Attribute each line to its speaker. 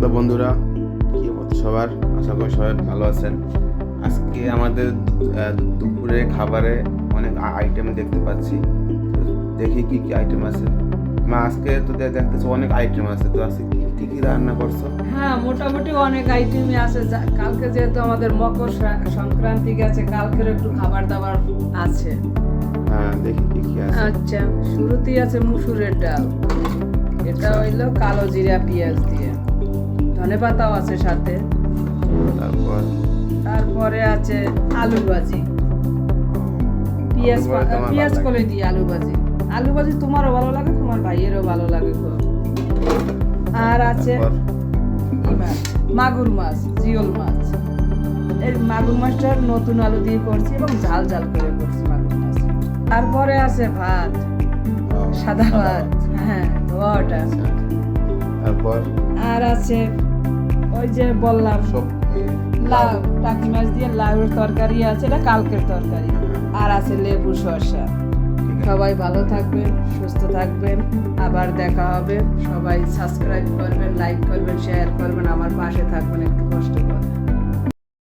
Speaker 1: তো বন্ধুরা, কি অবস্থা সবার? আশা করি সবাই ভালো আছেন। আজকে আমাদের দুপুরে খাবারে অনেক আইটেম দেখতে পাচ্ছি। তো দেখি কি কি আইটেম আছে। আজকে তো দেখতেছি অনেক আইটেম আছে। তো আজকে কি কি রান্না করছো?
Speaker 2: হ্যাঁ, মোটামুটি অনেক আইটেমই আছে। কালকে যেহেতু আমাদের মকর সংক্রান্তি গেছে, কালকের একটু খাবার দাবার আছে।
Speaker 1: হ্যাঁ, দেখি কি কি আছে।
Speaker 2: আচ্ছা, শুরুতেই আছে মুসুরের ডাল। এটা হইলো কালো জিরা পেঁয়াজ দিয়ে, ধনেপাতাও আছে সাথে। তারপরে আছে আলু ভাজি, পেঁয়াজ কলে দিয়ে আলু ভাজি। আলু ভাজি তোমারও ভালো লাগে, তোমার ভাইয়েরও ভালো লাগে খুব। আর আছে মাগুর মাছ, জিওল মাছ। এই মাগুর মাছটা নতুন আলু দিয়ে করছি এবং ঝাল ঝাল করে করছি মাগুর মাছ। তারপরে আছে ভাত, সাদা ভাত। হ্যাঁ, ওটা।
Speaker 1: তারপর
Speaker 2: আর আছে ওই যে বললাম লাউ, টাকি মাছ দিয়ে লাউয়ের তরকারি আছে, এটা কালকের তরকারি। আর আছে লেবু শসা। সবাই ভালো থাকবেন, সুস্থ থাকবেন, আবার দেখা হবে। সবাই সাবস্ক্রাইব করবেন, লাইক করবেন, শেয়ার করবেন, আমার পাশে থাকবেন, একটু কষ্ট করে।